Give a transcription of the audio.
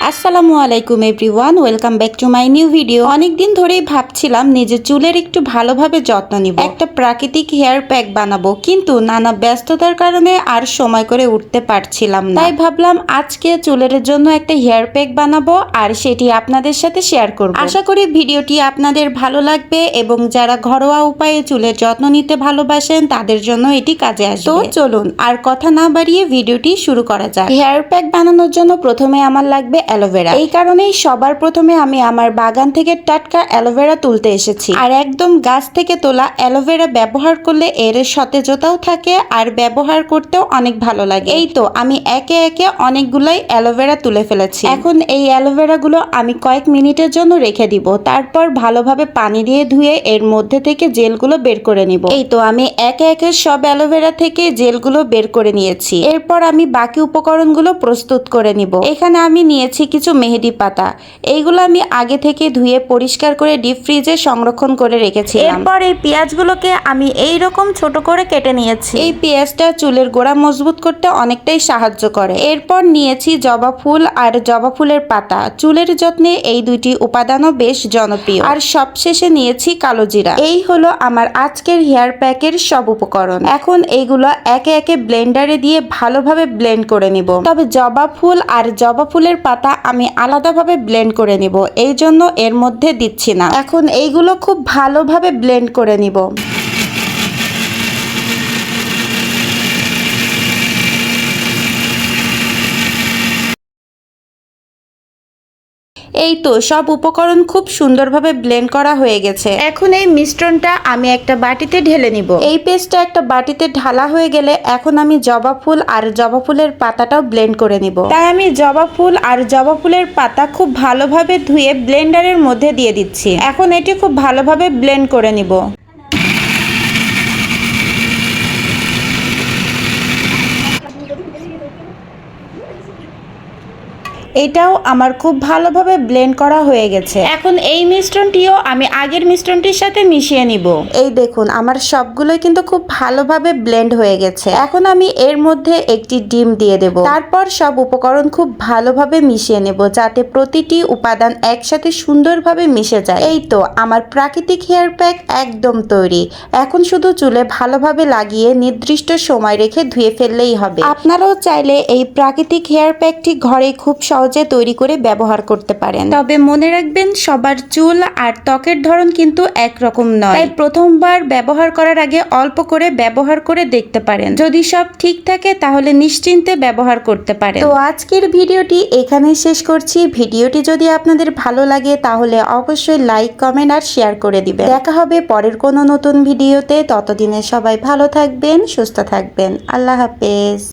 আসসালামু আলাইকুম everyone, welcome back to my new video. অনেকদিন ধরেই ভাবছিলাম নিজের চুলের একটু ভালোভাবে যত্ন নিব, একটা প্রাকৃতিক হেয়ার প্যাক বানাবো, কিন্তু নানা ব্যস্ততার কারণে আর সময় করে উঠতে পারছিলাম না। তাই ভাবলাম আজকে চুলের জন্য একটা হেয়ার প্যাক বানাবো আর সেটি আপনাদের সাথে শেয়ার করব। আশা করি ভিডিওটি আপনাদের ভালো লাগবে এবং যারা ঘরোয়া উপায়ে চুলের যত্ন নিতে ভালোবাসেন তাদের জন্য এটি কাজে আসবে। তো চলুন আর কথা না বাড়িয়ে ভিডিওটি শুরু করা যাক। হেয়ার প্যাক বানানোর জন্য প্রথমে আমার লাগবে অ্যালোভেরা। এই কারণেই সবার প্রথমে আমি আমার বাগান থেকে টাটকা অ্যালোভেরা তুলতে এসেছি। আর একদম গাছ থেকে তোলা অ্যালোভেরা ব্যবহার করলে এর সতেজতাও থাকে আর ব্যবহার করতেও অনেক ভালো লাগে। এই তো আমি একে একে অনেকগুলাই অ্যালোভেরা তুলে ফেলেছি। এখন এই অ্যালোভেরা গুলো আমি কয়েক মিনিটের জন্য রেখে দিব, তারপর ভালোভাবে পানি দিয়ে ধুয়ে এর মধ্যে থেকে জেলগুলো বের করে নিব। এই তো আমি একে একে সব অ্যালোভেরা থেকে জেলগুলো বের করে নিয়েছি। এরপর আমি বাকি উপকরণগুলো প্রস্তুত করে নিব। এখানে আমি নিয়েছি কিছু মেহেদি পাতা। এইগুলো আমি আগে থেকে ধুয়ে পরিষ্কার করে ডিপ ফ্রিজে সংরক্ষণ করে রেখেছিলাম। এরপর এই পেঁয়াজগুলোকে আমি এই রকম ছোট করে কেটে নিয়েছি। এই পেঁয়াজটা চুলের গোড়া মজবুত করতে অনেকটাই সাহায্য করে। এরপর নিয়েছি জবা ফুল আর জবা ফুলের পাতা। চুলের যত্নে এই দুইটি উপাদানও বেশ জনপ্রিয়। আর সবশেষে নিয়েছি কালো জিরা। এই হলো আমার আজকের হেয়ার প্যাকের সব উপকরণ। এখন এইগুলো একে একে ব্লেন্ডারে দিয়ে ভালোভাবে ব্লেন্ড করে নিব। তবে জবা ফুল আর জবা ফুলের পাতা আমি আলাদাভাবে ব্লেন্ড করে নিব, এই জন্য এর মধ্যে দিচ্ছি না। এখন এইগুলো খুব ভালোভাবে ব্লেন্ড করে নিব। এই তো সব উপকরণ খুব সুন্দরভাবে ব্লেন্ড করা হয়ে গেছে। এখন এই মিশ্রণটা আমি একটা বাটিতে ঢেলে নিব। এই পেস্টটা একটা বাটিতে ঢালা হয়ে গেলে এখন আমি জবা ফুল আর জবা ফুলের পাতাটাও ব্লেন্ড করে নিব। তাই আমি জবা ফুল আর জবা ফুলের পাতা খুব ভালোভাবে ধুয়ে ব্লেন্ডারের মধ্যে দিয়ে দিচ্ছি। এখন এটি খুব ভালোভাবে ব্লেন্ড করে নিব। এটাও আমার খুব ভালোভাবে ব্লেন্ড করা হয়ে গেছে। এখন এই মিশ্রণটিও আমি আগের মিশ্রণটির সাথে মিশিয়ে নিব। এই দেখুন আমার সবগুলোই কিন্তু খুব ভালোভাবে ব্লেন্ড হয়ে গেছে। এখন আমি এর মধ্যে একটি ডিম দিয়ে দেব। তারপর সব উপকরণ খুব ভালোভাবে মিশিয়ে নেব, যাতে প্রতিটি উপাদান একসাথে সুন্দরভাবে মিশে যায়। এই তো আমার প্রাকৃতিক হেয়ার প্যাক একদম তৈরি। এখন শুধু চুলে ভালোভাবে লাগিয়ে নির্দিষ্ট সময় রেখে ধুয়ে ফেললেই হবে। আপনারাও চাইলে এই প্রাকৃতিক হেয়ার প্যাকটি ঘরে খুব সহজে তৈরি করে ব্যবহার করতে পারেন। তবে মনে রাখবেন সবার চুল আর ত্বকের ধরন কিন্তু একরকম নয়, তাই প্রথমবার ব্যবহার করার আগে অল্প করে ব্যবহার করে দেখতে পারেন। যদি সব ঠিক থাকে তাহলে নিশ্চিন্তে ব্যবহার করতে পারেন। তো আজকের ভিডিওটি এখানেই শেষ করছি। ভিডিওটি যদি আপনাদের ভালো লাগে তাহলে অবশ্যই লাইক, কমেন্ট আর শেয়ার করে দিবেন। দেখা হবে পরের কোনো নতুন ভিডিওতে। ততদিনে সবাই ভালো থাকবেন, সুস্থ থাকবেন। আল্লাহ হাফেজ।